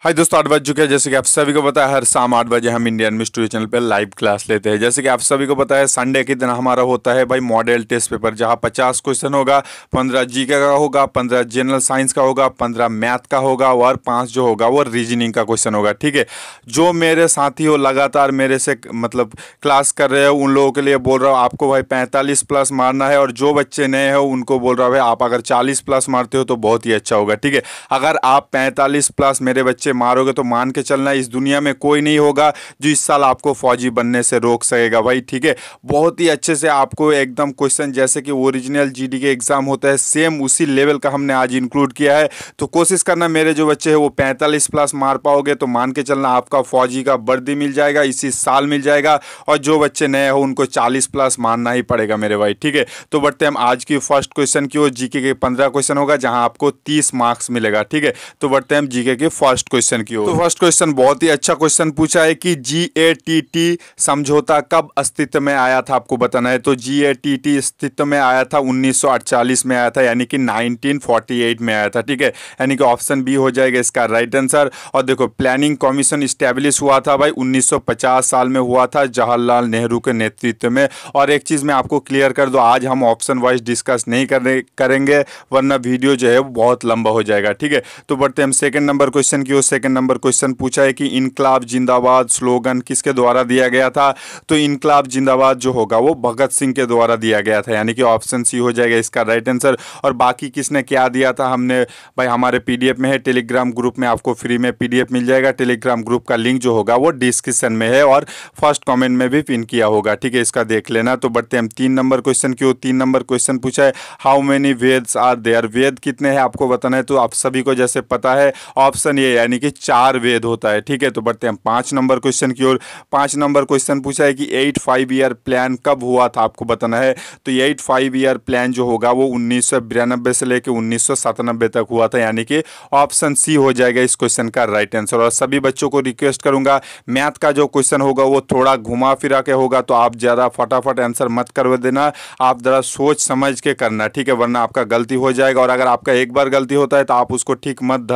हाय दोस्तों, 8 बज चुके हैं। जैसे कि आप सभी को पता है, हर शाम 8 बजे हम इंडियन मिस्ट्री चैनल पे लाइव क्लास लेते हैं। जैसे कि आप सभी को पता है, संडे के दिन हमारा होता है भाई मॉडल टेस्ट पेपर, जहां 50 क्वेश्चन होगा। 15 जीके का होगा, 15 जनरल साइंस का होगा, 15 मैथ का होगा और 5 जो होगा वो रीजनिंग का क्वेश्चन होगा। ठीक है, जो मेरे साथी हो लगातार मेरे से मतलब क्लास कर रहे हो, उन लोगों के लिए बोल रहा हूँ आपको भाई 45 प्लस मारना है। और जो बच्चे नए हो उनको बोल रहा हूँ भाई आप अगर 40 प्लस मारते हो तो बहुत ही अच्छा होगा। ठीक है, अगर आप 45 प्लस मेरे बच्चे मारोगे तो मान के चलना इस दुनिया में कोई नहीं होगा जो इस साल आपको फौजी बनने से रोक सकेगा भाई। ठीक है, बहुत ही अच्छे से आपको एकदम क्वेश्चन जैसे कि ओरिजिनल जीडी के एग्जाम होता है सेम उसी लेवल का हमने आज इंक्लूड किया है। तो कोशिश करना मेरे जो बच्चे हैं वो 45 प्लस मार पाओगे तो मान के चलना आपका फौजी का वर्दी मिल जाएगा, इसी साल मिल जाएगा। और जो बच्चे नए हो उनको 40 प्लस मारना ही पड़ेगा मेरे भाई। ठीक है, तो बढ़ते हम आज की फर्स्ट क्वेश्चन की ओर। जीके के 15 क्वेश्चन होगा जहां आपको 30 मार्क्स मिलेगा। ठीक है, तो बढ़ते हम जीके के फर्स्ट क्वेश्चन की ओर। तो फर्स्ट क्वेश्चन बहुत ही अच्छा क्वेश्चन पूछा है कि GATT समझौता कब अस्तित्व में आया था, आपको बताना है। तो GATT अस्तित्व में आया था 1948 में आया था, यानी कि 1948 में आया था। ठीक है, यानी कि ऑप्शन बी हो जाएगा इसका राइट आंसर। और देखो, प्लानिंग कमीशन स्टैब्लिश हुआ था भाई 1950 साल में हुआ था, जवाहरलाल नेहरू के नेतृत्व में। और एक चीज़ मैं आपको क्लियर कर दूं, आज हम ऑप्शन वाइज डिस्कस नहीं करेंगे वरना वीडियो जो है वो बहुत लंबा हो जाएगा। ठीक है, तो बढ़ते हम सेकंड नंबर क्वेश्चन की ओर। सेकंड नंबर क्वेश्चन पूछा है कि इनकलाब जिंदाबाद स्लोगन किसके द्वारा दिया गया था। तो इनकलाब जिंदाबाद जो होगा वो भगत सिंह के द्वारा दिया गया था, यानी कि ऑप्शन सी हो जाएगा इसका राइट आंसर। और बाकी किसने क्या दिया था, हमने भाई हमारे पीडीएफ में है, टेलीग्राम ग्रुप में आपको फ्री में पीडीएफ मिल जाएगा। टेलीग्राम ग्रुप का लिंक जो होगा वो डिस्क्रिप्शन में है और फर्स्ट कमेंट में भी पिन किया होगा। ठीक है, इसका देख लेना। तो बढ़ते हम 3 नंबर क्वेश्चन की ओर। 3 नंबर क्वेश्चन पूछा है how many Vedas are there. Veda कितने हैं आपको बताना है। तो आप सभी को जैसे पता है ऑप्शन ये, यानी कि 4 वेद होता है। ठीक है, तो बढ़ते हैं 5 नंबर क्वेश्चन की ओर। 5 नंबर क्वेश्चन पूछा है कि 8 ईयर प्लान कब हुआ था, आपको बताना है। तो 8 ईयर प्लान जो होगा वो 1992 से लेकर 1997 तक हुआ था, यानी कि ऑप्शन सी हो जाएगा इस क्वेश्चन का राइट आंसर। और सभी बच्चों को रिक्वेस्ट करूंगा, मैथ का जो क्वेश्चन होगा वो थोड़ा घुमा फिरा के होगा, तो आप ज़्यादा फटाफट आंसर मत कर देना, आप ज़रा सोच समझ के करना। ठीक है, वरना आपका गलती हो जाएगा। और अगर आपका एक बार गलती होता है तो आप उसको ठीक मत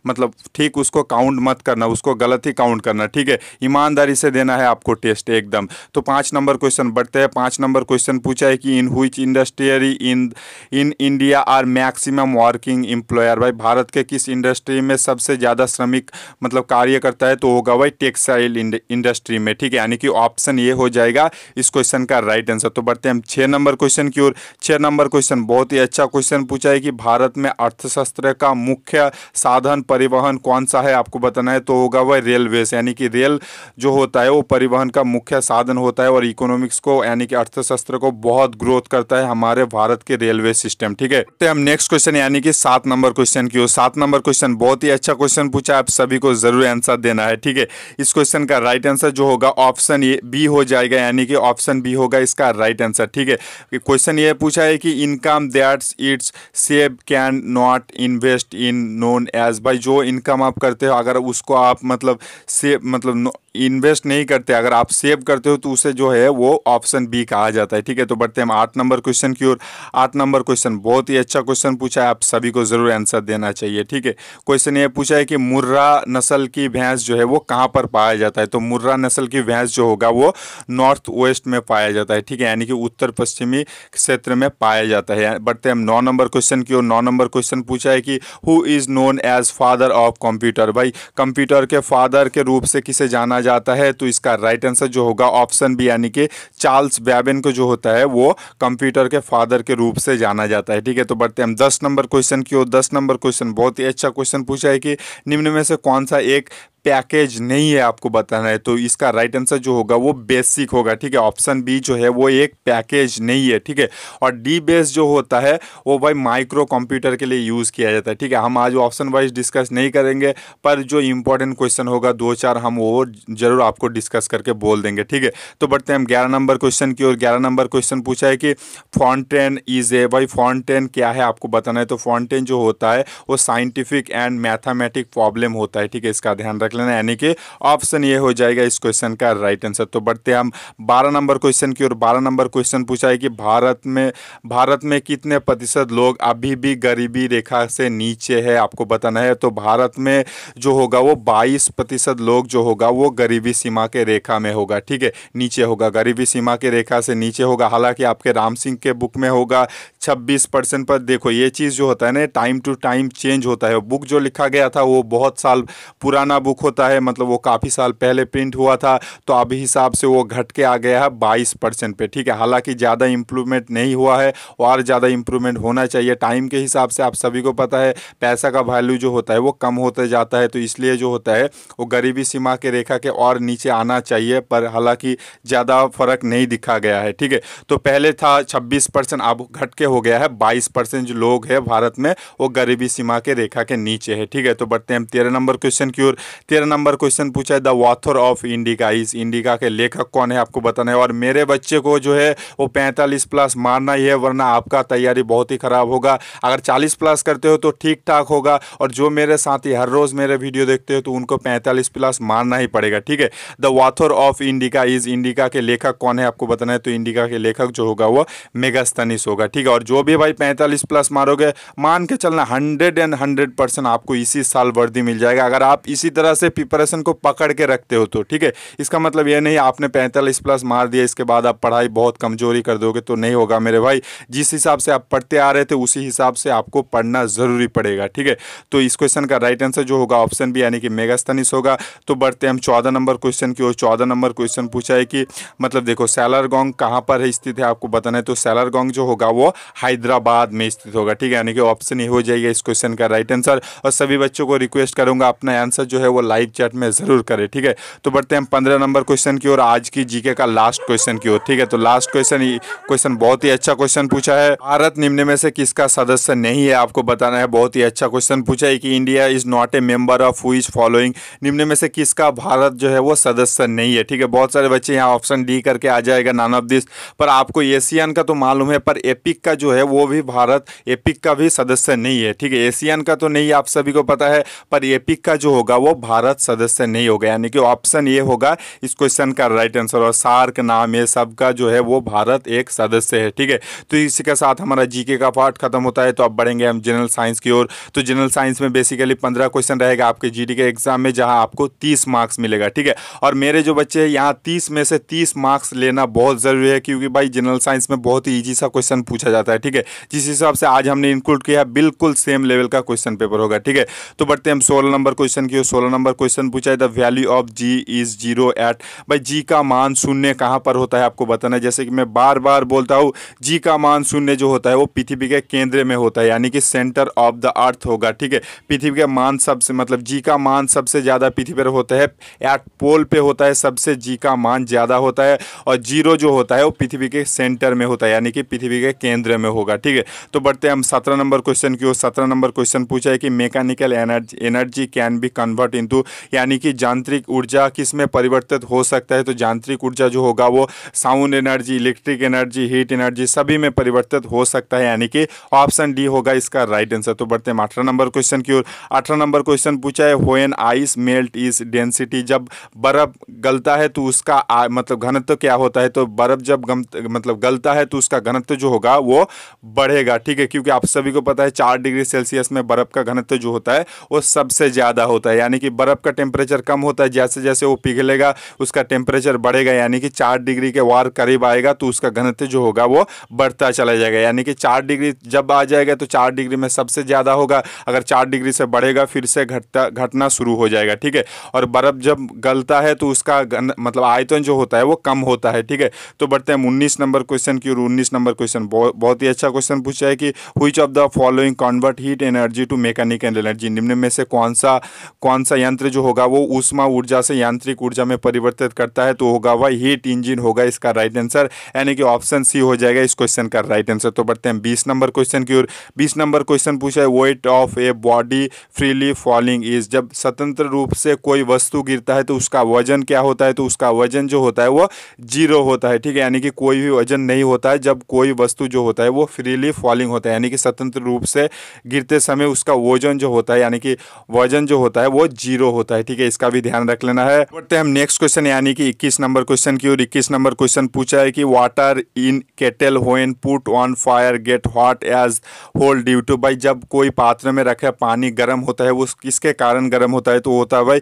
मतलब ठीक उसको काउंट मत करना, उसको गलत ही काउंट करना। ठीक है, ईमानदारी से देना है आपको टेस्ट एकदम। तो 5 नंबर क्वेश्चन बढ़ते हैं। 5 नंबर क्वेश्चन पूछा है कि in which industry in India are maximum working employer. भाई भारत के किस इंडस्ट्री में सबसे ज़्यादा श्रमिक मतलब कार्य करता है, तो होगा भाई टेक्सटाइल इंडस्ट्री में। ठीक है, यानी कि ऑप्शन ये हो जाएगा इस क्वेश्चन का राइट आंसर। तो बढ़ते हैं हम 6 नंबर क्वेश्चन की ओर। 6 नंबर क्वेश्चन बहुत ही अच्छा क्वेश्चन पूछा है कि भारत में अर्थशास्त्र का मुख्य साधन परिवहन कौन सा है, आपको बताना है। तो होगा वह रेलवे, यानी कि रेल जो होता है वो परिवहन का मुख्य साधन होता है और इकोनॉमिक्स को यानी कि अर्थशास्त्र को बहुत ग्रोथ करता है हमारे भारत के रेलवे सिस्टम। ठीक है, तो हम नेक्स्ट क्वेश्चन यानी कि 7 नंबर क्वेश्चन की ओर। 7 नंबर क्वेश्चन बहुत ही अच्छा क्वेश्चन पूछा है, आप सभी को जरूर आंसर देना है। ठीक है, इस क्वेश्चन का राइट आंसर जो होगा ऑप्शन ए बी हो जाएगा, यानी कि ऑप्शन बी होगा इसका राइट आंसर। ठीक है, क्वेश्चन ये पूछा है कि income that's its save can not invest in known as. भाई जो इनकम आप करते हो अगर उसको आप मतलब सेव मतलब इन्वेस्ट नहीं करते, अगर आप सेव करते हो तो उसे जो है वो ऑप्शन बी कहा जाता है। ठीक है, तो बढ़ते हैं हम 8 नंबर क्वेश्चन की ओर। 8 नंबर क्वेश्चन बहुत ही अच्छा क्वेश्चन पूछा है, आप सभी को जरूर आंसर देना चाहिए। ठीक है, क्वेश्चन ये पूछा है कि मुर्रा नस्ल की भैंस जो है वो कहाँ पर पाया जाता है। तो मुर्रा नस्ल की भैंस जो होगा वो नॉर्थ वेस्ट में पाया जाता है। ठीक है, यानी कि उत्तर पश्चिमी क्षेत्र में पाया जाता है। बढ़ते हैं हम 9 नंबर क्वेश्चन की ओर। 9 नंबर क्वेश्चन पूछा है कि who is known as father of computer. भाई कंप्यूटर के फादर के रूप से किसे जाना जाता है। तो इसका राइट आंसर जो होगा ऑप्शन बी, यानी कि चार्ल्स बैबेज को जो होता है वो कंप्यूटर के फादर के रूप से जाना जाता है। ठीक है, तो बढ़ते हैं हम 10 नंबर क्वेश्चन की ओर। 10 नंबर क्वेश्चन बहुत ही अच्छा क्वेश्चन पूछा है कि निम्न में से कौन सा एक पैकेज नहीं है, आपको बताना है। तो इसका राइट आंसर जो होगा वो बेसिक होगा। ठीक है, ऑप्शन बी जो है वो एक पैकेज नहीं है। ठीक है, और डी बेस जो होता है वो भाई माइक्रो कंप्यूटर के लिए यूज़ किया जाता है। ठीक है, हम आज ऑप्शन वाइज डिस्कस नहीं करेंगे, पर जो इंपॉर्टेंट क्वेश्चन होगा 2-4 हम वो जरूर आपको डिस्कस करके बोल देंगे। ठीक है, तो बढ़ते हैं हम 11 नंबर क्वेश्चन की ओर। 11 नंबर क्वेश्चन पूछा है कि फाउंटेन इज ए। भाई फाउंटेन क्या है, आपको बताना है। तो फाउंटेन जो होता है वो साइंटिफिक एंड मैथमेटिक प्रॉब्लम होता है। ठीक है, इसका ध्यान रख लेना, यानी कि ऑप्शन ये हो जाएगा इस क्वेश्चन का राइट आंसर। तो बढ़ते हैं हम 12 नंबर क्वेश्चन की ओर। 12 नंबर क्वेश्चन पूछा है कि भारत में कितने प्रतिशत लोग अभी भी गरीबी रेखा से नीचे है, आपको बताना है। तो भारत में जो होगा वो 22% लोग जो होगा वो गरीबी सीमा के रेखा में होगा, ठीक है, नीचे होगा, गरीबी सीमा के रेखा से नीचे होगा। हालांकि आपके राम सिंह के बुक में होगा 26%। पर देखो ये चीज़ जो होता है ना, टाइम टू टाइम चेंज होता है। बुक जो लिखा गया था वो बहुत साल पुराना बुक होता है, मतलब वो काफ़ी साल पहले प्रिंट हुआ था, तो अभी हिसाब से वो घट के आ गया है 22% पे, ठीक है। हालांकि ज़्यादा इंप्रूवमेंट नहीं हुआ है और ज़्यादा इंप्रूवमेंट होना चाहिए। टाइम के हिसाब से आप सभी को पता है पैसा का वैल्यू जो होता है वो कम होते जाता है, तो इसलिए जो होता है वो गरीबी सीमा के रेखा के और नीचे आना चाहिए, पर हालांकि ज़्यादा फर्क नहीं दिखा गया है, ठीक है। तो पहले था 26%, अब घट के हो गया है 22% जो लोग हैं भारत में वो गरीबी सीमा के रेखा के नीचे है, ठीक है। तो बढ़ते हैं हम 13 नंबर क्वेश्चन की ओर। 13 नंबर क्वेश्चन पूछा है द ऑथर ऑफ इंडिका, इस इंडिका के लेखक कौन है, आपको बताना है। और मेरे बच्चे को जो है वो 45+ मारना ही है, वरना आपका तैयारी बहुत ही खराब होगा। अगर 40+ करते हो तो ठीक ठाक होगा, और जो मेरे साथी हर रोज़ मेरे वीडियो देखते हो तो उनको 45+ मारना ही पड़ेगा, ठीक है। The author of indica is, indica के लेखक कौन है आपको बताना है। तो इंडिका के लेखक जो होगा वो मेगास्थनीज होगा, ठीक है। और जो भी भाई 45+ मारोगे, मान के चलना 100% आपको इसी साल वर्दी मिल जाएगा, अगर आप इसी तरह से प्रिपरेशन को पकड़ के रखते हो तो, ठीक है। इसका मतलब ये नहीं आपने 45+ मार दिया इसके बाद आप पढ़ाई बहुत कमजोरी कर दोगे, तो नहीं होगा मेरे भाई। जिस हिसाब से आप पढ़ते आ रहे थे उसी हिसाब से आपको पढ़ना जरूरी पड़ेगा, ठीक है। तो इस क्वेश्चन का राइट आंसर जो होगा ऑप्शन बी यानी कि मेगास्थनीज होगा। तो बढ़ते हम 14 नंबर क्वेश्चन की ओर। 14 नंबर क्वेश्चन पूछा है कि मतलब देखो सैलारगोंग कहाँ पर है स्थित है, आपको बताना है। तो सैलारगोंग जो होगा वो हैदराबाद में स्थित होगा, ठीक है, यानी कि ऑप्शन ही हो जाएगा इस क्वेश्चन का राइट आंसर। और सभी बच्चों को रिक्वेस्ट करूंगा अपना आंसर जो है वो लाइव चैट में जरूर करें, ठीक है। तो बढ़ते हैं हम 15 नंबर क्वेश्चन की ओर, आज की जीके का लास्ट क्वेश्चन की ओर, ठीक है। तो लास्ट क्वेश्चन बहुत ही अच्छा क्वेश्चन पूछा है। भारत निम्न में से किसका सदस्य नहीं है, आपको बताना है। बहुत ही अच्छा क्वेश्चन पूछा है कि India is not a member of which following, निम्न में से किसका भारत जो है वो सदस्य नहीं है, ठीक है। बहुत सारे बच्चे यहाँ ऑप्शन डी करके आ जाएगा नॉन ऑफ दिस, पर आपको एशियन का तो मालूम है, पर एपिक का जो है वो भी भारत एपिक का भी सदस्य नहीं है, ठीक है। एशियन का तो नहीं आप सभी को पता है, पर एपिक का जो होगा वो भारत सदस्य नहीं होगा, यानी कि ऑप्शन ये होगा इस क्वेश्चन का राइट आंसर। और सार्क नाम ये सब का जो है वो भारत एक सदस्य है, ठीक है। तो इसी के साथ हमारा जीके का पार्ट खत्म होता है। तो अब बढ़ेंगे हम जनरल साइंस की ओर। तो जनरल साइंस में बेसिकली 15 क्वेश्चन रहेगा आपके जीडी के एग्जाम में, जहां आपको 30 मार्क्स मिलेगा, ठीक है। और मेरे जो बच्चे हैं यहाँ 30 में से 30 मार्क्स लेना बहुत जरूरी है, क्योंकि भाई जनरल साइंस में बहुत ही ईजी सा क्वेश्चन पूछा जाता है, ठीक है। जिस हिसाब से आज हमने इंक्लूड किया बिल्कुल सेम लेवल का क्वेश्चन पेपर होगा, ठीक है। तो बढ़ते हम 16 नंबर क्वेश्चन की ओर। 16 नंबर क्वेश्चन पूछा है the value of G is 0 eight, भाई जी का मान शून्य कहाँ पर होता है, आपको बताना है। जैसे कि मैं बार बार बोलता हूँ, जी का मान शून्य जो होता है वो पृथ्वी के केंद्र में होता है, यानी कि सेंटर ऑफ द अर्थ होगा, ठीक है। पृथ्वी के मान सबसे मतलब जी का मान सबसे ज़्यादा पृथ्वी पर होता है, एट पोल पे होता है सबसे जी का मान ज़्यादा होता है, और 0 जो होता है वो पृथ्वी के सेंटर में होता है, यानी कि पृथ्वी के केंद्र में होगा, ठीक है। तो बढ़ते हैं हम 17 नंबर क्वेश्चन की ओर। 17 नंबर क्वेश्चन पूछा है कि mechanical energy can be convert into, यानी कि यांत्रिक ऊर्जा किस में परिवर्तित हो सकता है। तो यांत्रिक ऊर्जा जो होगा वो sound energy, electric energy, heat energy सभी में परिवर्तित हो सकता है, यानी कि ऑप्शन डी होगा इसका राइट आंसर। तो बढ़ते हैं 18 नंबर क्वेश्चन की ओर। 18 नंबर क्वेश्चन पूछा है when ice melt is density, जब बर्फ गलता है तो उसका मतलब घनत्व क्या होता है। तो बर्फ जब मतलब गलता है तो उसका घनत्व जो होगा वो बढ़ेगा, ठीक है, क्योंकि आप सभी को पता है 4 डिग्री सेल्सियस में बर्फ का घनत्व जो होता है वो सबसे ज़्यादा होता है, यानी कि बर्फ का टेम्परेचर कम होता है, जैसे जैसे वो पिघलेगा उसका टेम्परेचर बढ़ेगा, यानी कि 4 डिग्री के वार करीब आएगा तो उसका घनत्व जो होगा वो बढ़ता चला जाएगा, यानी कि 4 डिग्री जब आ जाएगा तो 4 डिग्री में सबसे ज़्यादा होगा, अगर 4 डिग्री से बढ़ेगा फिर से घटना शुरू हो जाएगा, ठीक है। और बर्फ जब गलता है तो उसका मतलब आयतन जो होता है वो कम होता है, ठीक है। तो बढ़ते हैं 19 नंबर क्वेश्चन की ओर। 19 नंबर क्वेश्चन बहुत ही अच्छा क्वेश्चन पूछा है कि which of the following convert heat energy to mechanical energy, निम्न में से कौन सा यंत्र जो होगा वो ऊष्मा ऊर्जा से यांत्रिक ऊर्जा में परिवर्तित करता है। तो होगा वह हीट इंजन होगा इसका राइट आंसर, यानी कि ऑप्शन सी हो जाएगा इस क्वेश्चन का राइट आंसर। तो बढ़ते हैं 20 नंबर क्वेश्चन की ओर। 20 नंबर क्वेश्चन पूछा है weight of a body freely falling is, जब स्वतंत्र रूप से कोई वस्तु गिरता है तो उसका वजन क्या होता है। तो उसका वजन जो होता है वो 0 होता है, ठीक है, यानी कि कोई भी वजन नहीं होता है जब कोई वस्तु जो होता है है वो फ्रीली फॉलिंग होता है, यानी कि स्वतंत्र रूप से गिरते समय उसका वजन जो होता है, यानी कि वजन जो होता है वो 0 होता है। ठीक है, इसका भी ध्यान रख लेना है। बढ़ते हैं हम नेक्स्ट क्वेश्चन यानी कि 21 नंबर क्वेश्चन की ओर। 21 नंबर क्वेश्चन पूछा है कि water in kettle when put on fire get hot as whole due to. भाई जब कोई पात्र में रखे पानी गर्म होता है वो किसके कारण गर्म होता है, तो होता है भाई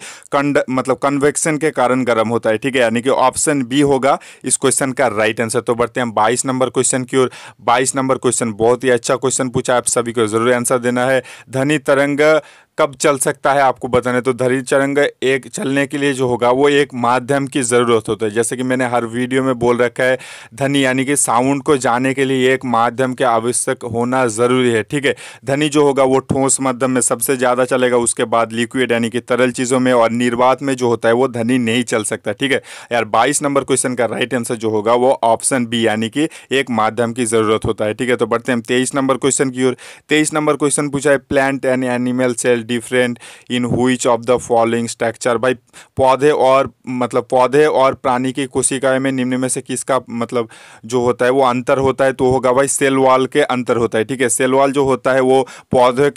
मतलब कन्वेक्शन के कारण गर्म होता है। ठीक है, यानी कि ऑप्शन बी होगा इस क्वेश्चन का राइट आंसर। तो बढ़ते हैं हम 22 नंबर क्वेश्चन की ओर। 22 नंबर क्वेश्चन बहुत ही अच्छा क्वेश्चन पूछा है, आप सभी को जरूर आंसर देना है। ध्वनि तरंग कब चल सकता है आपको बताना है। तो ध्वनि तरंग एक चलने के लिए जो होगा वो एक माध्यम की ज़रूरत होता है, जैसे कि मैंने हर वीडियो में बोल रखा है, ध्वनि यानी कि साउंड को जाने के लिए एक माध्यम के आवश्यक होना ज़रूरी है। ठीक है, ध्वनि जो होगा वो ठोस माध्यम में सबसे ज़्यादा चलेगा, उसके बाद लिक्विड यानी कि तरल चीज़ों में, और निर्वात में जो होता है वो ध्वनि नहीं चल सकता। ठीक है यार, 22 नंबर क्वेश्चन का राइट आंसर जो होगा वो ऑप्शन बी यानी कि एक माध्यम की ज़रूरत होता है। ठीक है, तो बढ़ते हैं 23 नंबर क्वेश्चन की ओर। 23 नंबर क्वेश्चन पूछा है plant and animal cell different in which of the following structure. भाई पौधे और प्राणी की कोशिकाएं में निम्न में से किसका मतलब जो होता है वो अंतर होता है, तो होगा भाई सेल वॉल के अंतर होता है। ठीक है, सेल वॉल जो होता है वो पौधों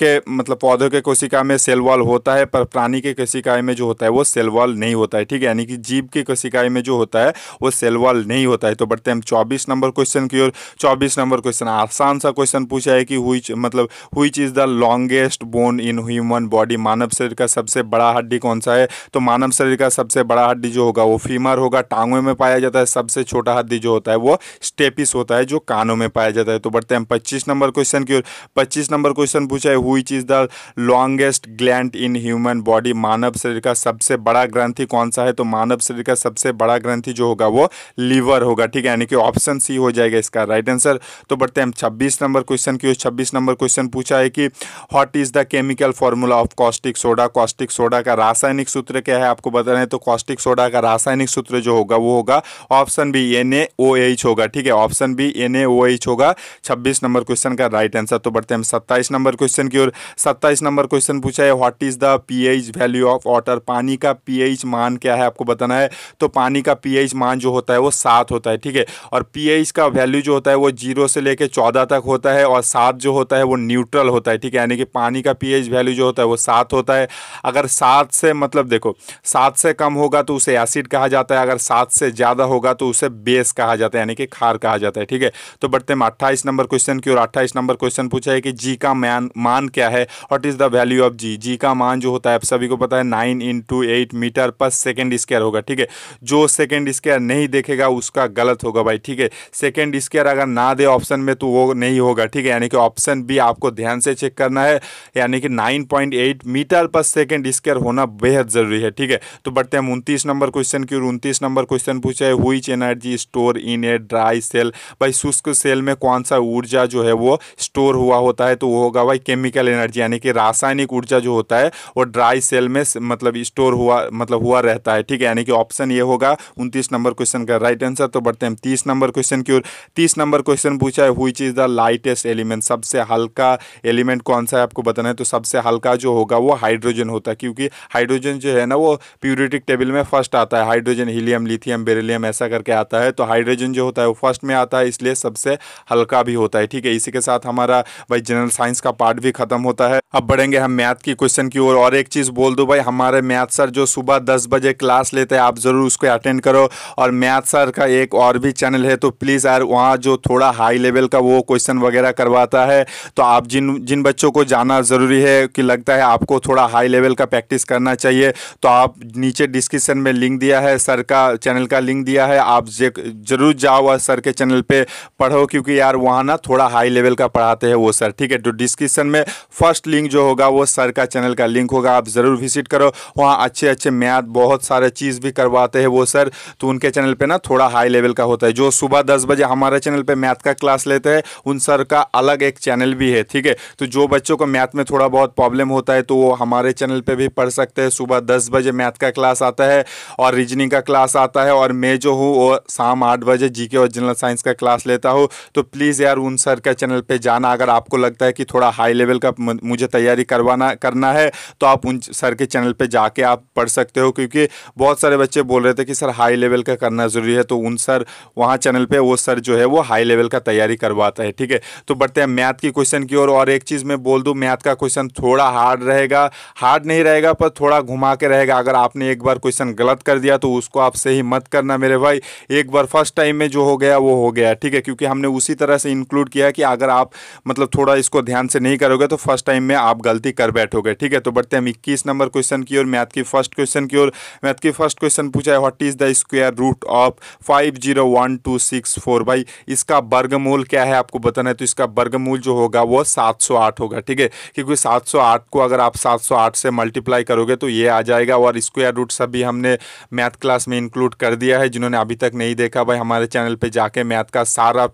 के कोशिका में सेल वॉल होता है, पर प्राणी के कोशिकाएं में जो होता है वो सेल वॉल नहीं होता है। ठीक है, यानी कि जीव की कोशिकाएं में जो होता है वो सेल वॉल नहीं होता है। तो बढ़ते हैं हम 24 नंबर क्वेश्चन की ओर। 24 नंबर क्वेश्चन आसान सा क्वेश्चन पूछा है कि which is the longest bone in human body. मानव शरीर का सबसे बड़ा हड्डी कौन सा है, तो मानव शरीर का सबसे बड़ा हड्डी जो होगा वो फीमर होगा, टांगों में पाया जाता है। सबसे छोटा हड्डी जो होता है वो स्टेपिस होता है, जो कानों में पाया जाता है। तो बढ़ते हैं हम 25 नंबर क्वेश्चन की ओर। 25 नंबर क्वेश्चन पूछा है which is the longest gland in human body. मानव शरीर का सबसे बड़ा ग्रंथि कौन सा है, तो मानव शरीर का सबसे बड़ा ग्रंथि जो होगा वो लीवर होगा। ठीक है, यानी कि ऑप्शन सी हो जाएगा इसका राइट आंसर। तो बढ़ते हैं हम 26 नंबर क्वेश्चन की ओर। 26 नंबर क्वेश्चन पूछा है कि what is the chemical formula of caustic soda. Caustic soda का रासायनिक सूत्र क्या है आपको बताना है। तो कॉस्टिक सोडा का रासायनिक सूत्र जो होगा वो होगा ऑप्शन बी NaOH होगा। ठीक है, ऑप्शन बी NaOH होगा 26 नंबर क्वेश्चन का राइट आंसर। तो बढ़ते हैं हम 27 नंबर क्वेश्चन की ओर। 27 नंबर क्वेश्चन पूछा है what is the pH value of water. पानी का pH मान क्या है आपको बताना है। तो पानी का pH मान जो होता है वो 7 होता है। ठीक है, और pH का वैल्यू जो होता है वो 0 से लेकर 14 तक होता है, और 7 जो होता है वो न्यूट्रल होता है। ठीक है, यानी कि पानी का pH वैल्यू जो होता है वो 7 होता है। अगर 7 से देखो 7 से कम होगा तो उसे एसिड कहा जाता है, अगर 7 से ज़्यादा होगा तो उसे बेस कहा जाता है, यानी कि खार कहा जाता है। ठीक है, तो बढ़ते हैं 28 नंबर क्वेश्चन की ओर। 28 नंबर क्वेश्चन पूछा है कि जी का मान क्या है। What is the value of G. G का मान जो होता है आप सभी को पता है 9 × 8 मीटर पर सेकेंड स्क्वायर होगा। ठीक है, जो सेकेंड स्क्वायर नहीं देखेगा उसका गलत होगा भाई। ठीक है, सेकेंड स्क्वायर अगर ना दे ऑप्शन में तो वो नहीं होगा। ठीक है, यानी कि ऑप्शन बी आपको ध्यान से चेक करना है, यानी कि 9.8 मीटर पर सेकेंड स्क्वायर होना बेहद जरूरी है। ठीक है, तो बढ़ते हैं 29 नंबर क्वेश्चन की ओर। 29 नंबर क्वेश्चन पूछा है which energy store in a dry cell. भाई शुष्क सेल में कौन सा ऊर्जा जो है वो स्टोर हुआ होता है, तो वो होगा भाई केमिकल एनर्जी, यानी कि रासायनिक ऊर्जा जो होता है वो ड्राई सेल में स्टोर हुआ रहता है। ठीक है, यानी कि ऑप्शन ये होगा 29 नंबर क्वेश्चन का राइट आंसर। तो बढ़ते हैं 30 नंबर क्वेश्चन की ओर। 30 नंबर क्वेश्चन पूछा है which is the lightest element. सबसे हल्का एलिमेंट कौन सा है आपको बताना है। तो सबसे हल्का जो होगा वो हाइड्रोजन होता है, क्योंकि हाइड्रोजन जो है ना वो प्यूरिटिक टेबल में फर्स्ट आता है। हाइड्रोजन, हीलियम, लिथियम, बेरिलियम ऐसा करके आता है, तो हाइड्रोजन जो होता है वो फर्स्ट में आता है, इसलिए सबसे हल्का भी होता है। ठीक है, इसी के साथ हमारा भाई जनरल साइंस का पार्ट भी खत्म होता है। अब बढ़ेंगे हम मैथ की क्वेश्चन की ओर। और एक चीज़ बोल दो भाई, हमारे मैथ सर जो सुबह 10 बजे क्लास लेते हैं आप ज़रूर उसको अटेंड करो। और मैथ सर का एक और भी चैनल है, तो प्लीज़ यार वहाँ जो थोड़ा हाई लेवल का वो क्वेश्चन वगैरह करवाता है, तो आप जिन बच्चों को जाना ज़रूरी है कि लगता है आपको थोड़ा हाई लेवल का प्रैक्टिस करना चाहिए, तो आप नीचे डिस्क्रिप्शन में लिंक दिया है, सर का चैनल का लिंक दिया है, आप ज़रूर जाओ और सर के चैनल पे पढ़ो, क्योंकि यार वहाँ ना थोड़ा हाई लेवल का पढ़ाते हैं वो सर। ठीक है, तो डिस्क्रिप्शन में फर्स्ट लिंक जो होगा वो सर का चैनल का लिंक होगा, आप ज़रूर विजिट करो। वहाँ अच्छे अच्छे मैथ बहुत सारे चीज़ भी करवाते हैं वो सर, तो उनके चैनल पे ना थोड़ा हाई लेवल का होता है। जो सुबह 10 बजे हमारे चैनल पे मैथ का क्लास लेते हैं उन सर का अलग एक चैनल भी है। ठीक है, तो जो बच्चों को मैथ में थोड़ा बहुत प्रॉब्लम टाइम होता है तो वो हमारे चैनल पे भी पढ़ सकते हैं। सुबह 10 बजे मैथ का क्लास आता है और रीजनिंग का क्लास आता है, और मैं जो हूँ वो शाम 8 बजे जीके और जनरल साइंस का क्लास लेता हूँ। तो प्लीज़ यार उन सर का चैनल पे जाना। अगर आपको लगता है कि थोड़ा हाई लेवल का मुझे तैयारी करना है तो आप उन सर के चैनल पे जाके आप पढ़ सकते हो, क्योंकि बहुत सारे बच्चे बोल रहे थे कि सर हाई लेवल का करना ज़रूरी है, तो उन सर वहाँ चैनल पे वो सर जो है वो हाई लेवल का तैयारी करवाता है। ठीक है, तो बढ़ते हैं मैथ की क्वेश्चन की ओर। और एक चीज़ मैं बोल दूँ, मैथ का क्वेश्चन थोड़ा हार्ड रहेगा, हार्ड नहीं रहेगा पर थोड़ा घुमा के रहेगा। अगर आपने एक बार क्वेश्चन गलत कर दिया तो उसको आप सही मत करना मेरे भाई। एक बार फर्स्ट टाइम में जो हो गया वो हो गया, ठीक है, क्योंकि हमने उसी तरह से इंक्लूड किया कि अगर आप मतलब थोड़ा इसको ध्यान से नहीं करोगे तो फर्स्ट टाइम में आप गलती कर बैठोगे। ठीक है, तो बढ़ते हैं हम 21 नंबर क्वेश्चन की ओर, मैथ की फर्स्ट क्वेश्चन की ओर। मैथ की फर्स्ट क्वेश्चन पूछा है, what is the square root of 501264। भाई इसका वर्गमूल क्या है आपको बताना है, तो इसका वर्गमूल जो होगा वो 708 होगा। ठीक है, क्योंकि 708 को अगर आप 708 से मल्टीप्लाई करोगे तो ये आ जाएगा। और स्क्वायर रूट सभी हमने मैथ क्लास में इंक्लूड कर दिया है। जिन्होंने अभी तक नहीं देखा भाई हमारे चैनल पे जाके मैथ का सारा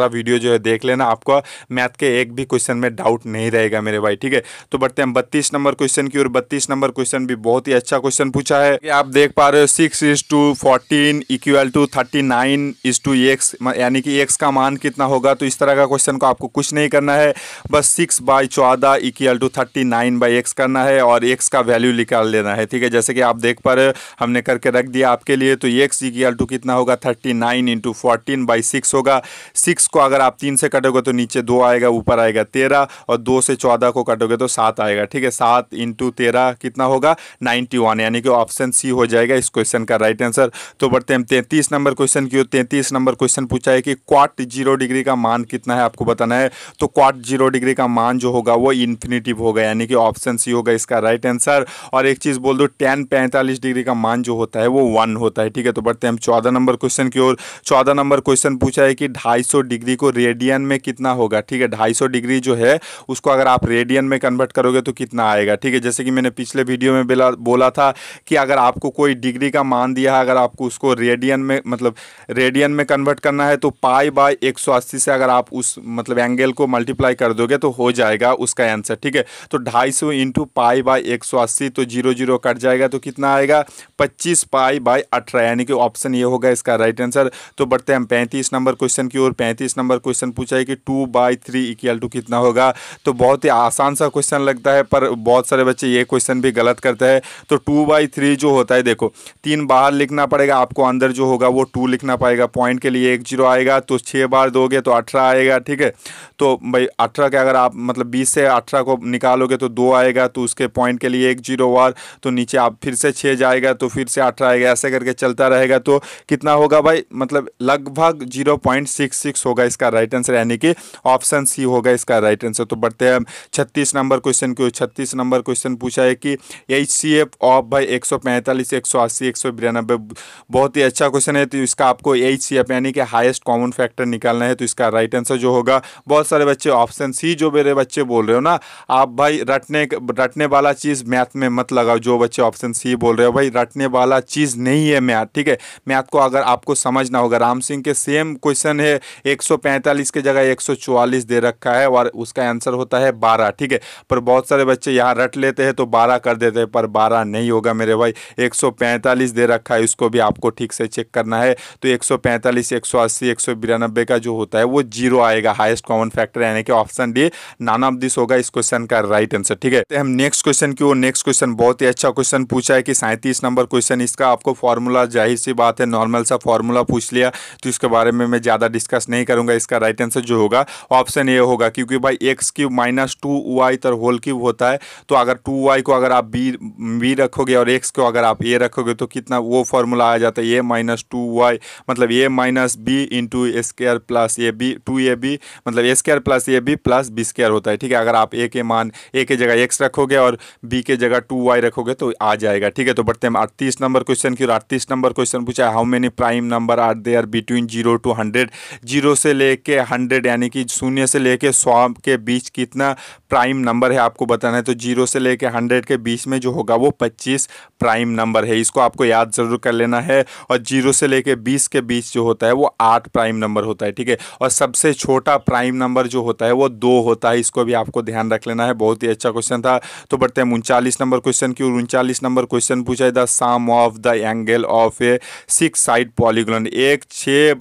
वीडियो जो है देख लेना, आपको मैथ के एक भी क्वेश्चन में डाउट नहीं रहेगा मेरे भाई। ठीक है, तो बढ़ते हैं 32 नंबर क्वेश्चन की ओर। 32 नंबर क्वेश्चन भी बहुत ही अच्छा क्वेश्चन पूछा है। आप देख पा रहे हो 6:14 इक्वल टू 39:x, यानी कि x का मान कितना होगा। तो इस तरह का क्वेश्चन को आपको कुछ नहीं करना है, बस 6/14 इक्वल टू 39/x करना है और x का वैल्यू निकाल लेना है। ठीक है, जैसे कि आप देख पा रहे हो हमने करके रख दिया आपके लिए। तो x इक्वल टू कितना होगा, 39 × 14/6 होगा। 6 को अगर आप 3 से कटोगे तो नीचे 2 आएगा, ऊपर आएगा 13, और 2 से 14 को कटोगे तो 7 आएगा। ठीक है, 7 × 13 कितना होगा, 91, यानी कि ऑप्शन सी हो जाएगा इस क्वेश्चन का राइट आंसर। तो बढ़ते हैं 33 नंबर क्वेश्चन की ओर। 33 नंबर क्वेश्चन पूछा है कि क्वाट 0 डिग्री का मान कितना है आपको बताना है। तो क्वाट 0 डिग्री का मान जो होगा वो इन्फिनिटिव होगा, यानी कि ऑप्शन सी होगा इसका राइट आंसर। और एक चीज़ बोल दो, tan 45 डिग्री का मान जो होता है वो 1 होता है। ठीक है, तो बढ़ते हैं हम 14 नंबर क्वेश्चन की ओर। 14 नंबर क्वेश्चन पूछा है कि 250 डिग्री को रेडियन में कितना होगा। ठीक है, 250 डिग्री जो है उसको अगर आप रेडियन में कन्वर्ट करोगे तो कितना आएगा। ठीक है, जैसे कि मैंने पिछले वीडियो में बोला था कि अगर आपको कोई डिग्री का मान दिया है, अगर आपको उसको रेडियन में रेडियन में कन्वर्ट करना है तो π/180 से अगर आप उस एंगल को मल्टीप्लाई कर दोगे तो हो जाएगा उसका आंसर। ठीक है, तो 250 × π/180, तो 0 0 कट जाएगा तो कितना आएगा, 25 π/18, यानी कि ऑप्शन ये होगा इसका राइट आंसर। तो बढ़ते हैं हम 35 नंबर क्वेश्चन की ओर। 35 नंबर क्वेश्चन पूछा है कि 2/3 इक्वल टू कितना होगा। तो बहुत ही आसान सा क्वेश्चन लगता है पर बहुत सारे बच्चे ये क्वेश्चन भी गलत करते हैं। तो 2/3 जो होता है, देखो 3 बाहर लिखना पड़ेगा आपको, अंदर जो होगा वो 2 लिखना पड़ेगा, पॉइंट के लिए 1 0 आएगा, तो 6 बार दोगे तो 18 आएगा। ठीक है, तो भाई 18 के अगर आप 20 से 18 को निकालोगे तो 2 आएगा, तो उसके पॉइंट के लिए 1 0 और, तो नीचे आप फिर से 6 जाएगा तो फिर से 18 आएगा, ऐसे करके चलता रहेगा। तो कितना होगा भाई, लगभग 0.66 होगा इसका राइट आंसर, यानी कि ऑप्शन सी होगा इसका राइट आंसर। तो बढ़ते हैं हम 36 नंबर क्वेश्चन की। 36 नंबर क्वेश्चन पूछा है कि HCF ऑफ भाई 145 180 192, बहुत ही अच्छा क्वेश्चन है। तो इसका आपको HCF यानी कि हाईएस्ट कॉमन फैक्टर निकालना है। तो इसका राइट आंसर जो होगा, बहुत सारे बच्चे ऑप्शन सी जो मेरे बच्चे बोल रहे हो ना, आप भाई रटने वाला चीज़ मैथ में मत लगाओ। जो बच्चे ऑप्शन सी बोल रहे हो भाई, रटने वाला चीज़ नहीं है मैथ। ठीक है, मैथ को अगर आपको समझना होगा, राम सिंह के सेम क्वेश्चन है, 145 के जगह 144 दे रखा है और उसका आंसर होता है 12। ठीक है, पर बहुत सारे बच्चे यहाँ रट लेते हैं तो 12 कर देते हैं, पर 12 नहीं होगा मेरे भाई। 145 दे रखा है, उसको भी आपको ठीक से चेक करना है। तो 145 180 192 का जो होता है वो 0 आएगा, हाईएस्ट कॉमन फैक्टर, यानी कि option D none of this होगा इस क्वेश्चन का राइट आंसर। ठीक है, तो हम नेक्स्ट क्वेश्चन की ओर। नेक्स्ट क्वेश्चन बहुत ही अच्छा क्वेश्चन पूछा है कि 37 नंबर क्वेश्चन। इसका आपको फॉर्मूला, जाहिर सी बात है नॉर्मल सा फॉर्मूला पूछ लिया तो इसके बारे में मैं ज़्यादा डिस्कस नहीं करूंगा। इसका राइट आंसर जो होगा ऑप्शन ए होगा, क्योंकि भाई x³ - 2y तर होल क्यूब होता है। तो अगर 2y को अगर आप b रखोगे और x को अगर आप a रखोगे तो कितना वो फॉर्मूला आ जाता है, a - 2y a - b × a² + ab 2ab, a² + ab + b² होता है। ठीक है, अगर आप a के मान a के जगह x रखोगे और b के जगह 2y रखोगे तो आ जाएगा। ठीक है, तो बढ़ते हैं 38 नंबर क्वेश्चन की। 38 नंबर क्वेश्चन पूछा है, how many prime number are there between 0 to 100। 0 से लेके 100 यानी कि 0 से लेके 100 के बीच कितना प्राइम नंबर है आपको बताना है। तो 0 से लेके 100 के बीच में जो होगा वो 25 प्राइम नंबर है, इसको आपको याद जरूर कर लेना है। और 0 से लेके 20 के बीच जो होता है वो 8 प्राइम नंबर होता है। ठीक है, और सबसे छोटा प्राइम नंबर जो होता है वो 2 होता है, इसको भी आपको ध्यान रख लेना है। बहुत बहुत ही अच्छा क्वेश्चन था। तो बढ़ते हैं 39 नंबर क्वेश्चन की ओर। 39 नंबर क्वेश्चन पूछा है the sum of the angle of a 6 side polygon. एक छः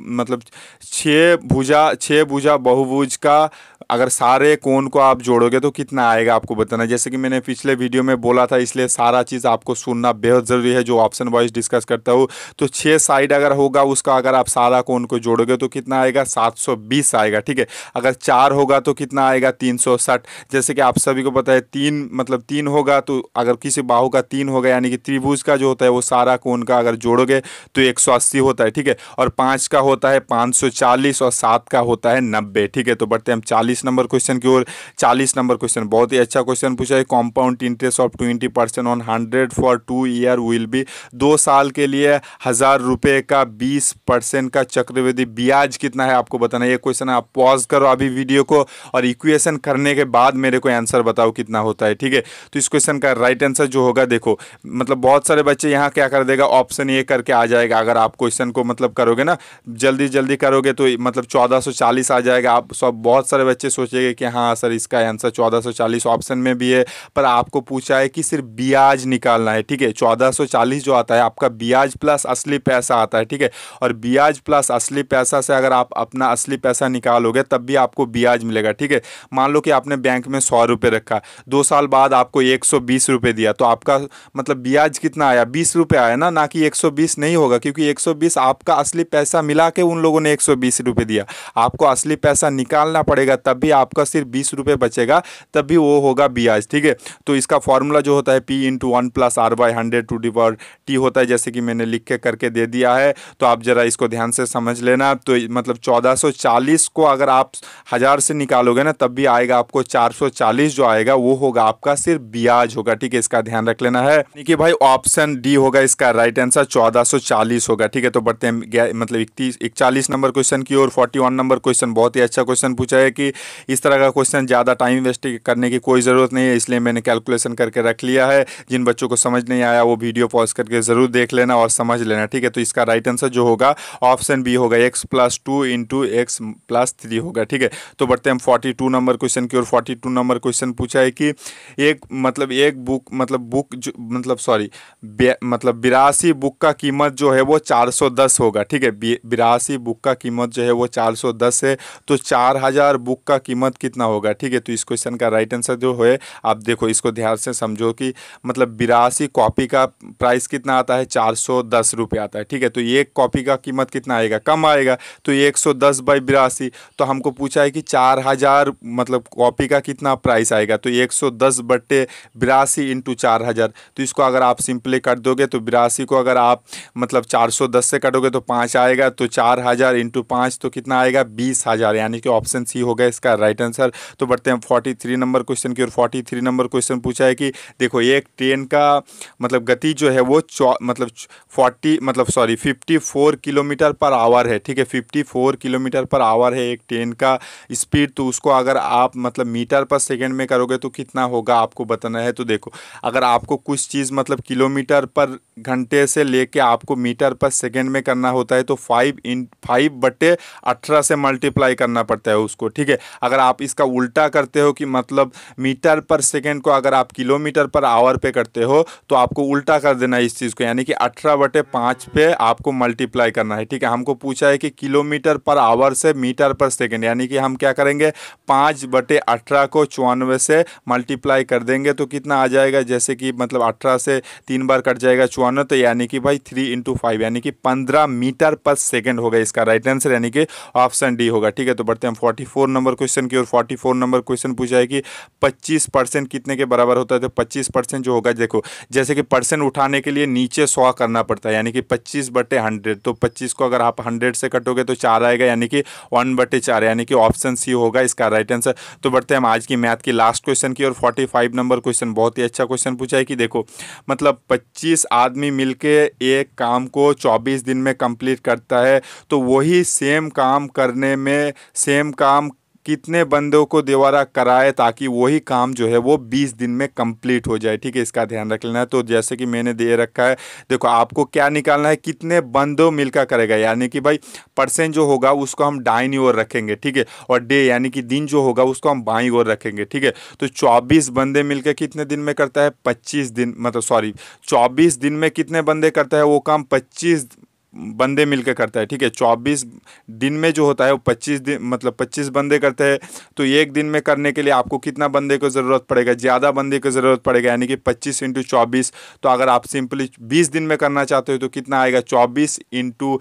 भुजा बहुभुज का अगर सारे कोण को आप जोड़ोगे तो कितना आएगा आपको बताना। जैसे कि मैंने पिछले वीडियो में बोला था, इसलिए सारा चीज़ आपको सुनना बेहद ज़रूरी है जो ऑप्शन वाइज डिस्कस करता हूँ। तो 6 साइड अगर होगा उसका, अगर आप सारा कोण को जोड़ोगे तो कितना आएगा 720 आएगा, ठीक है। अगर 4 होगा तो कितना आएगा 360। जैसे कि आप सभी को पता है 3 होगा तो अगर किसी बाहु का 3 होगा यानी कि त्रिभुज का जो होता है वो सारा कोण का अगर जोड़ोगे तो 180 होता है, ठीक है। और 5 का होता है 540 और 7 का होता है 90, ठीक है। तो बढ़ते हैं हम 40 नंबर क्वेश्चन की ओर। 40 नंबर क्वेश्चन बहुत ही अच्छा क्वेश्चन पूछा है। Compound interest of 20% on 100 for 2 year will be. 2 साल के लिए 1000 रुपये का 20% का चक्रवृद्धि ब्याज कितना है आपको बताना। ये क्वेश्चन है, आप पॉज करो अभी वीडियो को और इक्वेशन करने के बाद मेरे को आंसर बताओ कितना होता है, ठीक है। तो इस क्वेश्चन का राइट आंसर जो होगा, देखो मतलब बहुत सारे बच्चे यहाँ क्या कर देगा, ऑप्शन ए करके आ जाएगा। अगर आप क्वेश्चन को मतलब करोगे ना जल्दी जल्दी करोगे तो मतलब 1440 आ जाएगा। आप सब बहुत सारे बच्चे सोचेंगे कि हाँ सर इसका आंसर 1440 ऑप्शन में भी है, पर आपको पूछा है कि सिर्फ ब्याज निकालना है, ठीक है। 1440 जो आता है आपका ब्याज प्लस असली पैसा आता है, ठीक है। और ब्याज प्लस असली पैसा से अगर आप अपना असली पैसा निकालोगे तब भी आपको ब्याज मिलेगा, ठीक है। मान लो कि आपने बैंक में 100 रुपये रखा, 2 साल बाद आपको 120 रुपये दिया, तो आपका मतलब ब्याज कितना आया 20 रुपये आया ना कि 120 नहीं होगा, क्योंकि 120 आपका असली पैसा मिला के उन लोगों ने 120 रुपये दिया। आपको असली पैसा निकालना पड़ेगा तब भी आपका सिर्फ 20 रुपये बचेगा, तब भी वो होगा ब्याज, ठीक है। तो इसका फॉर्मूला जो होता है P × 1 + R/100 to the power T होता है, जैसे कि मैंने लिख के करके दे दिया है। तो आप जरा इसको ध्यान से समझ लेना। तो मतलब 1440 को अगर आप 1000 से निकालोगे ना तब भी आएगा आपको 440 जो आएगा वो होगा आपका सिर्फ ब्याज होगा, ठीक है। इसका ध्यान रख लेना है कि भाई ऑप्शन डी होगा इसका राइट आंसर, 1440 होगा, ठीक है। तो बढ़ते हैं मतलब 41 नंबर क्वेश्चन की ओर। 41 नंबर क्वेश्चन बहुत ही अच्छा क्वेश्चन पूछा है कि इस तरह का क्वेश्चन ज़्यादा टाइम वेस्ट करने की कोई ज़रूरत नहीं है, इसलिए मैंने कैलकुलेशन करके रख लिया है। जिन बच्चों को समझ नहीं आया वो वीडियो पॉज करके ज़रूर देख लेना और समझ लेना, ठीक है। तो इसका राइट आंसर जो होगा ऑप्शन बी होगा, x + 2 × x + 3 होगा, ठीक है। तो बढ़ते हैं हम 42 नंबर क्वेश्चन की ओर। 42 नंबर क्वेश्चन पूछा है कि एक बुक 82 बुक का कीमत जो है वो 410 होगा, ठीक है। 82 बुक का कीमत जो है वो 410 है, तो 4000 बुक का कीमत कितना होगा, ठीक है। तो इस क्वेश्चन का राइट आंसर जो है आप देखो इसको ध्यान से समझो कि मतलब 82 कॉपी का प्राइस कितना आता है 410 रुपये आता है, ठीक है। तो एक कॉपी का कीमत कितना आएगा, कम आएगा, तो 110/82। तो हमको पूछा है कि 4000 मतलब कॉपी का कितना प्राइस आएगा, तो 110/82 × 4000। तो इसको अगर आप सिंपली काट दोगे तो 82 को अगर आप मतलब 410 से काटोगे तो 5 आएगा, तो 4000 × 5 तो कितना आएगा 20000, यानी कि ऑप्शन सी होगा इसका राइट आंसर। तो बढ़ते हैं 43 नंबर क्वेश्चन की ओर। 43 नंबर क्वेश्चन पूछा है कि देखो एक ट्रेन का मतलब गति जो है वो 54 किलोमीटर पर आवर है, ठीक है। 54 किलोमीटर पर आवर है एक ट्रेन का स्पीड, तो उसको अगर आप मतलब मीटर पर सेकेंड में करोगे तो कितना होगा आपको बताना है। तो देखो अगर आपको कुछ चीज़ मतलब किलोमीटर पर घंटे से लेके आपको मीटर पर सेकेंड में करना होता है तो 5/18 से मल्टीप्लाई करना पड़ता है उसको, ठीक है। अगर आप इसका उल्टा करते हो कि मतलब मीटर पर सेकेंड को अगर आप किलोमीटर पर आवर पे करते हो तो आपको उल्टा कर देना इस चीज़ को, यानी कि 18/5 पे आपको मल्टीप्लाई करना है, ठीक है। हमको पूछा है कि किलोमीटर पर आवर से मीटर पर सेकेंड, यानी कि हम क्या करेंगे 5/18 को 94 से मल्टीप्लाई कर देंगे तो कितना आ जाएगा, जैसे कि मतलब 18 से 3 बार कट जाएगा 54, तो यानी कि भाई 3 × 5 यानी कि 15 मीटर पर सेकेंड होगा इसका राइट आंसर, यानी कि ऑप्शन डी होगा, ठीक है। तो बढ़ते हैं 44 नंबर क्वेश्चन की ओर। 44 नंबर क्वेश्चन पूछा है कि 25% कितने के बराबर होता है। तो 25% जो होगा देखो जैसे कि परसेंट उठाने के लिए नीचे 100 करना पड़ता है, यानी कि 25/100, तो 25 को अगर आप 100 से कटोगे तो 4 आएगा, यानी कि 1/4, यानी कि ऑप्शन सी होगा इसका राइट आंसर। तो बढ़ते हैं हम आज की मैथ की लास्ट क्वेश्चन की ओर। 45 नंबर क्वेश्चन बहुत ही अच्छा क्वेश्चन पूछा है कि देखो मतलब 25 आदमी मिलके एक काम को 24 दिन में कंप्लीट करता है, तो वही सेम काम करने में सेम काम कितने बंदों को द्वारा कराए ताकि वही काम जो है वो 20 दिन में कंप्लीट हो जाए। ठीक है, इसका ध्यान रख लेना है। तो जैसे कि मैंने दे रखा है, देखो आपको क्या निकालना है, कितने बंदों मिलकर करेगा, यानी कि भाई परसेंट जो होगा उसको हम दाहिनी ओर रखेंगे। ठीक है, और डे यानी कि दिन जो होगा उसको हम बाईं ओर रखेंगे। ठीक है, तो 24 बंदे मिलकर कितने दिन में करता है, 25 दिन, मतलब सॉरी 24 दिन में कितने बंदे करता है वो काम, 25 बंदे मिलकर करता है। ठीक है, 24 दिन में जो होता है वो 25 दिन मतलब 25 बंदे करते हैं। तो एक दिन में करने के लिए आपको कितना बंदे को ज़रूरत पड़ेगा, ज़्यादा बंदे की ज़रूरत पड़ेगा, यानी कि 25 × 24। तो अगर आप सिंपली 20 दिन में करना चाहते हो तो कितना आएगा, 24 ×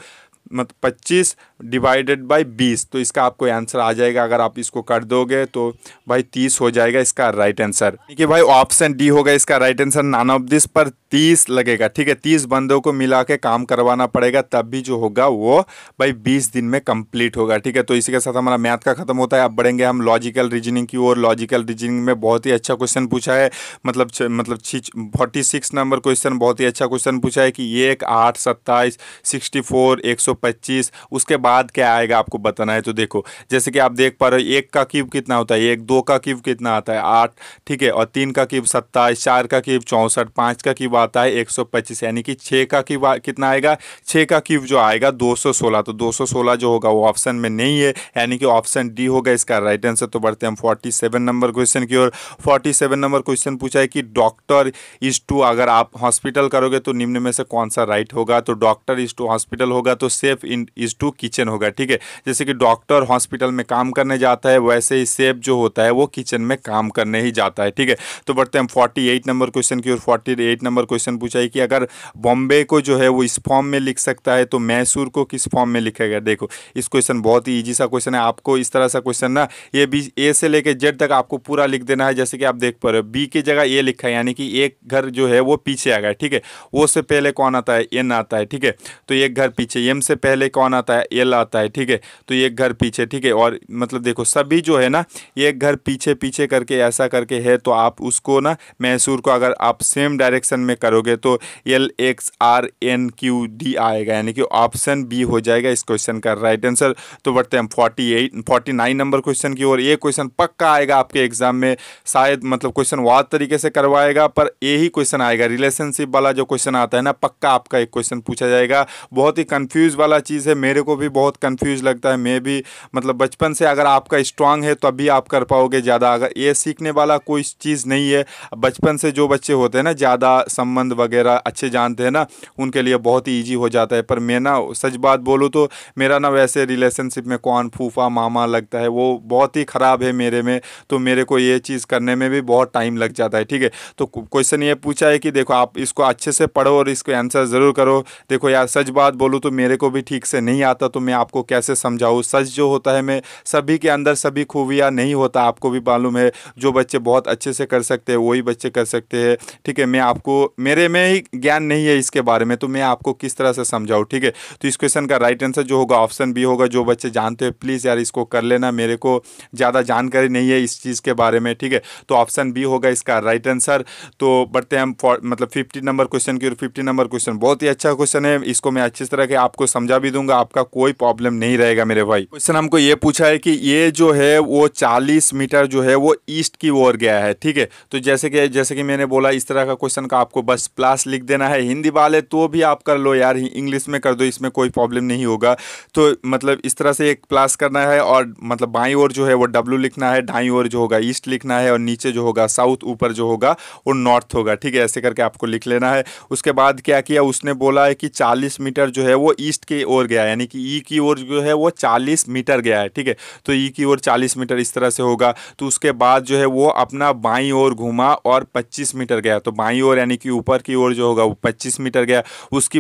25 डिवाइडेड बाय 20। तो इसका आपको आंसर आ जाएगा। अगर आप इसको कर दोगे तो भाई 30 हो जाएगा इसका राइट आंसर। ठीक है भाई, ऑप्शन डी होगा इसका right answer. None of this पर 30 लगेगा। ठीक है, 30 बंदों को मिला के काम करवाना पड़ेगा, तब भी जो होगा वो भाई 20 दिन में कंप्लीट होगा। ठीक है, तो इसी के साथ हमारा मैथ का खत्म होता है। अब बढ़ेंगे हम लॉजिकल रीजनिंग की ओर। लॉजिकल रीजनिंग में बहुत ही अच्छा क्वेश्चन पूछा है, मतलब 46 नंबर क्वेश्चन, बहुत ही अच्छा क्वेश्चन पूछा है कि 1, 8, 27, 64, 125, उसके बाद क्या आएगा आपको बताना है। तो देखो जैसे कि आप देख पा रहे हो, 1 का क्यूब कितना होता है, 1, 2 का क्यूब कितना आता है 8, ठीक है, और 3 का क्यूब 27, 4 का क्यूब 64, 5 का क्यूब आता है 125, यानी कि 6 का क्यूब कितना आएगा, 6 का क्यूब जो आएगा 216। तो 216 जो होगा वो ऑप्शन में नहीं है, यानी कि ऑप्शन डी होगा इसका राइट आंसर। तो बढ़ते हैं हम 47 नंबर क्वेश्चन की ओर। 47 नंबर क्वेश्चन पूछा है कि डॉक्टर इज टू, अगर आप हॉस्पिटल करोगे तो निम्न में से कौन सा राइट होगा। तो डॉक्टर इज टू हॉस्पिटल होगा तो सेफ इज टू किचन होगा। ठीक है, जैसे कि डॉक्टर हॉस्पिटल में काम करने जाता है, वैसे ही सेफ जो होता है वो किचन में काम करने ही जाता है। ठीक है, तो बढ़ते हैं हम 48 नंबर क्वेश्चन की ओर। 48 नंबर क्वेश्चन पूछा है कि अगर बॉम्बे को जो है वो इस फॉर्म में लिख सकता है तो मैसूर को किस फॉर्म में लिखेगा। देखो इस क्वेश्चन बहुत ही ईजी सा क्वेश्चन है। आपको इस तरह सा क्वेश्चन ना, ये बी ए से लेके जेड तक आपको पूरा लिख देना है। जैसे कि आप देख पा रहे हो, बी की जगह ए लिखा है, यानी कि एक घर जो है वो पीछे आ गया। ठीक है, वो से पहले कौन आता है, एन आता है। ठीक है, तो एक घर पीछे, एम से पहले कौन आता है, एल आता है। ठीक है, तो एक घर पीछे। ठीक है, और मतलब देखो सभी जो है ना एक घर पीछे पीछे करके ऐसा करके है, तो आप उसको ना मैसूर को अगर आप सेम डायरेक्शन में करोगे तो LXRNQD आएगा, यानी कि ऑप्शन बी हो जाएगा इस क्वेश्चन का राइट आंसर। तो बढ़ते हैं हम 49 नंबर क्वेश्चन की ओर। ये क्वेश्चन पक्का आएगा आपके एग्जाम में, शायद मतलब क्वेश्चन वाद तरीके से करवाएगा पर यही क्वेश्चन आएगा। रिलेशनशिप वाला जो क्वेश्चन आता है ना, पक्का आपका एक क्वेश्चन पूछा जाएगा। बहुत ही कंफ्यूज वाला चीज़ है, मेरे को भी बहुत कंफ्यूज लगता है। मैं भी मतलब बचपन से, अगर आपका स्ट्रांग है तभी आप कर पाओगे ज़्यादा। अगर ये सीखने वाला कोई चीज़ नहीं है, बचपन से जो बच्चे होते हैं ना ज़्यादा संबंध वगैरह अच्छे जानते हैं ना, उनके लिए बहुत ही ईजी हो जाता है। पर मैं ना सच बात बोलूँ तो मेरा ना वैसे रिलेशनशिप में कौन फूफा मामा लगता है वो बहुत ही ख़राब है मेरे में, तो मेरे को ये चीज़ करने में भी बहुत टाइम लग जाता है। ठीक है, तो क्वेश्चन ये पूछा है कि देखो आप इसको अच्छे से पढ़ो और इसको आंसर ज़रूर करो। देखो यार सच बात बोलूँ तो मेरे को भी ठीक से नहीं आता, तो मैं आपको कैसे समझाऊँ। सच जो होता है, मैं सभी के अंदर सभी खूबियाँ नहीं होता, आपको भी मालूम है। जो बच्चे बहुत अच्छे से कर सकते हैं वही बच्चे कर सकते हैं। ठीक है, मैं आपको, मेरे में ही ज्ञान नहीं है इसके बारे में, तो मैं आपको किस तरह से समझाऊँ। ठीक है, तो इस क्वेश्चन का राइट आंसर जो होगा ऑप्शन बी होगा। जो बच्चे जानते हैं प्लीज़ यार इसको कर लेना, मेरे को ज़्यादा जानकारी नहीं है इस चीज़ के बारे में। ठीक है, तो ऑप्शन बी होगा इसका राइट आंसर। तो बढ़ते हैं हम मतलब 50 नंबर क्वेश्चन की। और 50 नंबर क्वेश्चन बहुत ही अच्छा क्वेश्चन है, इसको मैं अच्छी तरह के आपको समझा भी दूंगा, आपका कोई प्रॉब्लम नहीं रहेगा मेरे भाई। क्वेश्चन हमको ये पूछा है कि ये जो है वो 40 मीटर जो है वो ईस्ट की ओर गया है। ठीक है, तो जैसे कि मैंने बोला इस तरह का क्वेश्चन का आपको बस प्लस लिख देना है। हिंदी वाले तो भी आप कर लो यार, इंग्लिश में कर दो, इसमें कोई प्रॉब्लम नहीं होगा। तो मतलब इस तरह से एक प्लस करना है, और मतलब बाईं ओर जो है वो डब्ल्यू लिखना है, दाईं ओर जो होगा ईस्ट लिखना है, और नीचे जो होगा साउथ, ऊपर जो होगा वो नॉर्थ होगा। ठीक है, ऐसे करके आपको लिख लेना है। उसके बाद क्या किया उसने, बोला है कि 40 मीटर जो है वो ईस्ट की ओर गया, यानी कि ई की ओर जो है वो 40 मीटर गया है। ठीक है, तो ई की ओर 40 मीटर इस तरह से होगा। तो उसके बाद जो है वो अपना बाईं ओर घूमा और 25 मीटर गया। तो बाईं ओर यानी कि ऊपर की ओर जो होगा वो 25 मीटर गया। उसके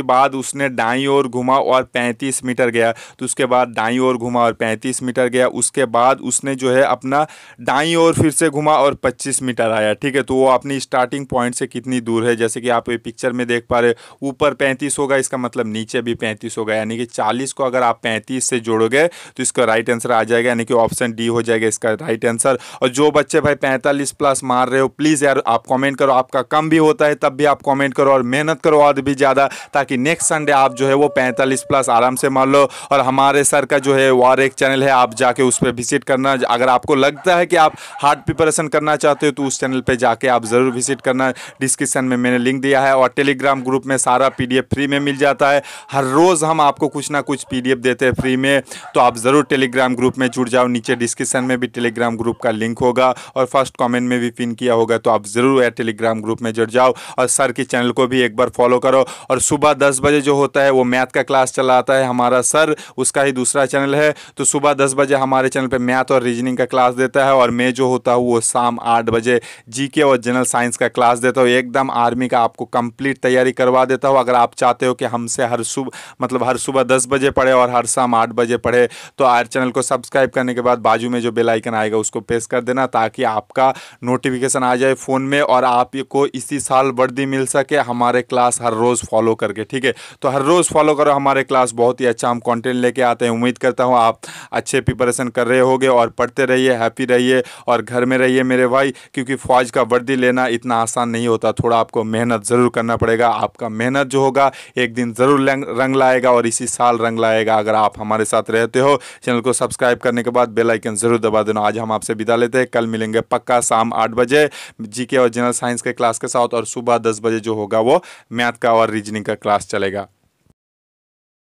बाद उसने दाईं ओर घुमा और 35 मीटर गया। तो उसके बाद दाईं ओर घुमा और 35 मीटर गया। उसके बाद उसने जो है अपना दाईं ओर फिर से घुमा और 25 मीटर आया। ठीक है, तो वो अपनी स्टार्टिंग पॉइंट से कितनी दूर है, जैसे कि आप ये पिक्चर में देख पा रहे, ऊपर 35 होगा, इसका मतलब नीचे भी भी 35 होगा, यानी कि 40 को अगर आप 35 से जोड़ोगे तो इसका राइट आंसर आ जाएगा, यानी कि ऑप्शन डी हो जाएगा इसका राइट आंसर। और जो बच्चे भाई 45 प्लस मार रहे हो, प्लीज़ यार आप कमेंट करो, आपका कम भी होता है तब भी आप कमेंट करो और मेहनत करो और भी ज़्यादा, ताकि नेक्स्ट संडे आप जो है वो 45 प्लस आराम से मार लो। और हमारे सर का जो है और एक चैनल है, आप जाके उस पर विजिट करना। अगर आपको लगता है कि आप हार्ड प्रिपरेशन करना चाहते हो तो उस चैनल पे जाके आप ज़रूर विजिट करना। डिस्क्रिप्शन में मैंने लिंक दिया है। और टेलीग्राम ग्रुप में सारा PDF फ्री में मिल जाता है। हर रोज़ हम आपको कुछ ना कुछ PDF देते हैं फ्री में, तो आप ज़रूर टेलीग्राम ग्रुप में जुड़ जाओ। नीचे डिस्क्रिप्शन में भी टेलीग्राम ग्रुप का लिंक होगा और फर्स्ट कमेंट में भी पिन किया होगा, तो आप ज़रूर टेलीग्राम ग्रुप में जुड़ जाओ। और सर की चैनल को भी एक बार फॉलो करो। और सुबह 10 बजे जो होता है वो मैथ का क्लास चलाता है हमारा सर, उसका ही दूसरा चैनल है। तो सुबह 10 बजे हमारे चैनल पे मैथ और रीजनिंग का क्लास देता है, और मैं जो होता हूँ वो शाम 8 बजे GK और जनरल साइंस का क्लास देता हूँ। एकदम आर्मी का आपको कंप्लीट तैयारी करवा देता हूँ। अगर आप चाहते हो कि हमसे हर सुबह 10 बजे पढ़े और हर शाम 8 बजे पढ़े, तो आर चैनल को सब्सक्राइब करने के बाद बाजू में जो बेल आइकन आएगा उसको प्रेस कर देना, ताकि आपका नोटिफिकेशन आ जाए फ़ोन में और आपको इसी साल वर्दी मिल सके हमारे क्लास हर रोज़ फॉलो करके। ठीक है, तो हर रोज़ फॉलो करो हमारे क्लास, बहुत ही अच्छा हम कंटेंट लेके आते हैं। उम्मीद करता हूँ आप अच्छे प्रिपरेशन कर रहे होगे और पढ़ते रहिए, हैप्पी रहिए और घर में रहिए मेरे भाई, क्योंकि फ़ौज का वर्दी लेना इतना आसान नहीं होता, थोड़ा आपको मेहनत ज़रूर करना पड़ेगा। आपका मेहनत जो होगा एक दिन ज़रूर रंग लाएगा और इसी साल रंग लाएगा, अगर आप हमारे साथ रहते हो। चैनल को सब्सक्राइब करने के बाद बेल आइकन ज़रूर दबा देना। आज हम आपसे विदा लेते हैं, कल मिलेंगे पक्का शाम 8 बजे GK और जनरल साइंस के क्लास के साथ, और सुबह 10 बजे जो होगा वो मैथ का और रीजनिंग का क्लास चलेगा।